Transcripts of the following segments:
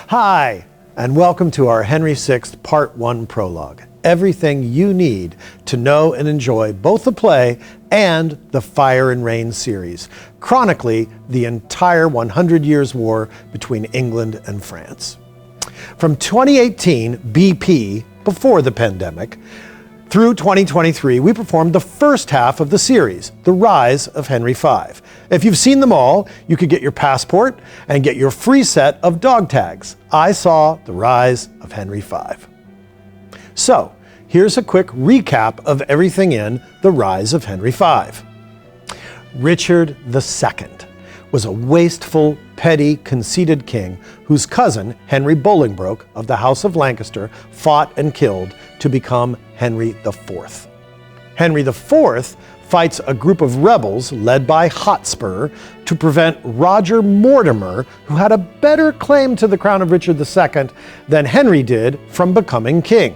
Hi, and welcome to our Henry VI Part 1 prologue. Everything you need to know and enjoy both the play and the Fire and Rain series, chronically the entire 100 Years' War between England and France. From 2018 BP, before the pandemic, through 2023, we performed the first half of the series, The Rise of Henry V. If you've seen them all, you could get your passport and get your free set of dog tags. I saw The Rise of Henry V. So, here's a quick recap of everything in The Rise of Henry V. Richard II was a wasteful, petty, conceited king whose cousin, Henry Bolingbroke of the House of Lancaster, fought and killed to become Henry IV. Henry IV fights a group of rebels led by Hotspur to prevent Roger Mortimer, who had a better claim to the crown of Richard II than Henry did, from becoming king.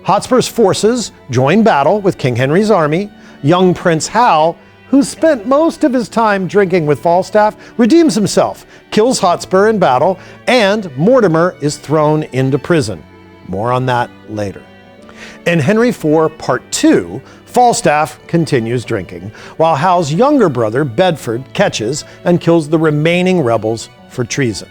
Hotspur's forces join battle with King Henry's army. Young Prince Hal, who spent most of his time drinking with Falstaff, redeems himself, kills Hotspur in battle, and Mortimer is thrown into prison. More on that later. In Henry IV Part 2, Falstaff continues drinking, while Hal's younger brother, Bedford, catches and kills the remaining rebels for treason.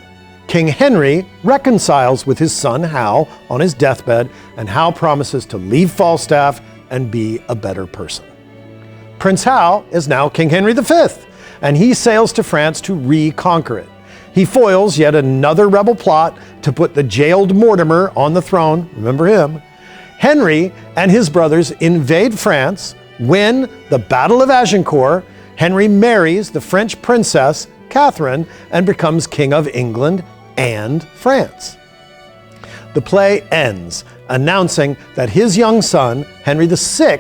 King Henry reconciles with his son Hal on his deathbed, and Hal promises to leave Falstaff and be a better person. Prince Hal is now King Henry V, and he sails to France to reconquer it. He foils yet another rebel plot to put the jailed Mortimer on the throne, remember him. Henry and his brothers invade France, win the Battle of Agincourt. Henry marries the French princess, Catherine, and becomes King of England and France. The play ends announcing that his young son, Henry VI,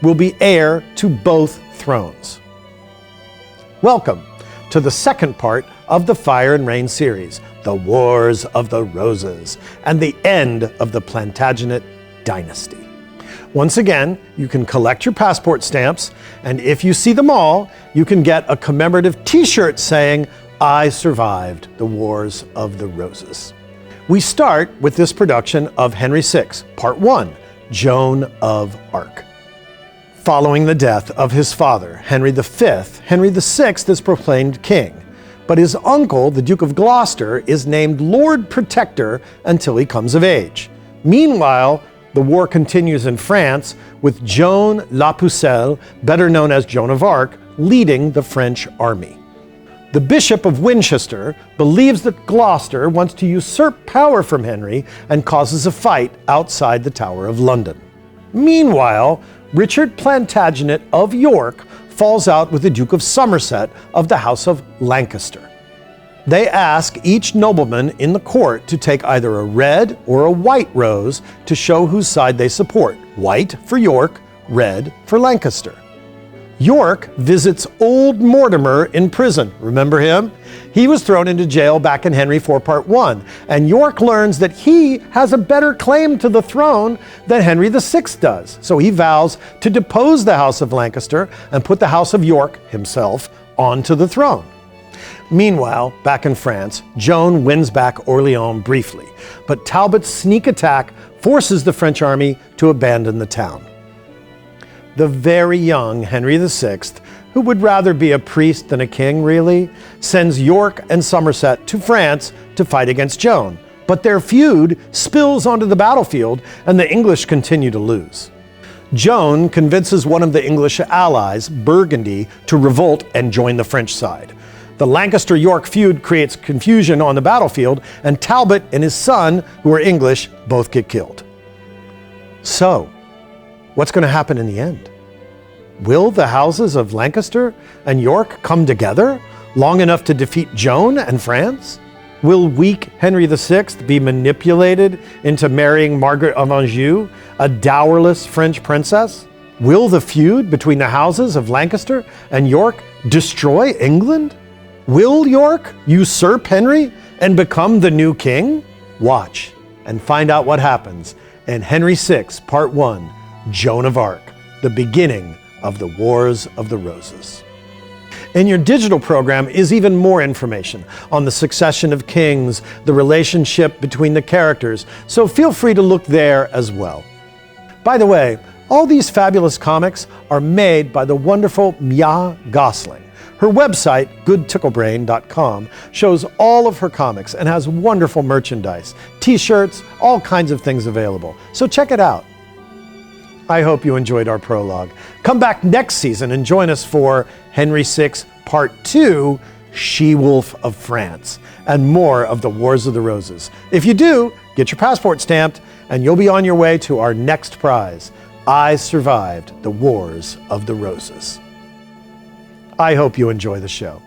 will be heir to both thrones. Welcome to the second part of the Fire and Rain series, The Wars of the Roses, and the end of the Plantagenet dynasty. Once again, you can collect your passport stamps, and if you see them all, you can get a commemorative t-shirt saying, "I survived the Wars of the Roses." We start with this production of Henry VI, Part 1, Joan of Arc. Following the death of his father, Henry V, Henry VI is proclaimed king, but his uncle, the Duke of Gloucester, is named Lord Protector until he comes of age. Meanwhile, the war continues in France with Joan la Pucelle, better known as Joan of Arc, leading the French army. The Bishop of Winchester believes that Gloucester wants to usurp power from Henry and causes a fight outside the Tower of London. Meanwhile, Richard Plantagenet of York falls out with the Duke of Somerset of the House of Lancaster. They ask each nobleman in the court to take either a red or a white rose to show whose side they support. White for York, red for Lancaster. York visits old Mortimer in prison. Remember him? He was thrown into jail back in Henry IV Part 1, and York learns that he has a better claim to the throne than Henry VI does. So he vows to depose the House of Lancaster and put the House of York himself onto the throne. Meanwhile, back in France, Joan wins back Orleans briefly, but Talbot's sneak attack forces the French army to abandon the town. The very young Henry VI, who would rather be a priest than a king really, sends York and Somerset to France to fight against Joan. But their feud spills onto the battlefield, and the English continue to lose. Joan convinces one of the English allies, Burgundy, to revolt and join the French side. The Lancaster-York feud creates confusion on the battlefield, and Talbot and his son, who are English, both get killed. So, what's going to happen in the end? Will the houses of Lancaster and York come together long enough to defeat Joan and France? Will weak Henry VI be manipulated into marrying Margaret of Anjou, a dowerless French princess? Will the feud between the houses of Lancaster and York destroy England? Will York usurp Henry and become the new king? Watch and find out what happens in Henry VI, Part 1, Joan of Arc, the beginning of the Wars of the Roses. In your digital program is even more information on the succession of kings, the relationship between the characters, so feel free to look there as well. By the way, all these fabulous comics are made by the wonderful Mia Gosling. Her website, goodticklebrain.com, shows all of her comics and has wonderful merchandise, t-shirts, all kinds of things available. So check it out. I hope you enjoyed our prologue. Come back next season and join us for Henry VI Part 2, She-Wolf of France, and more of the Wars of the Roses. If you do, get your passport stamped and you'll be on your way to our next prize, I Survived the Wars of the Roses. I hope you enjoy the show.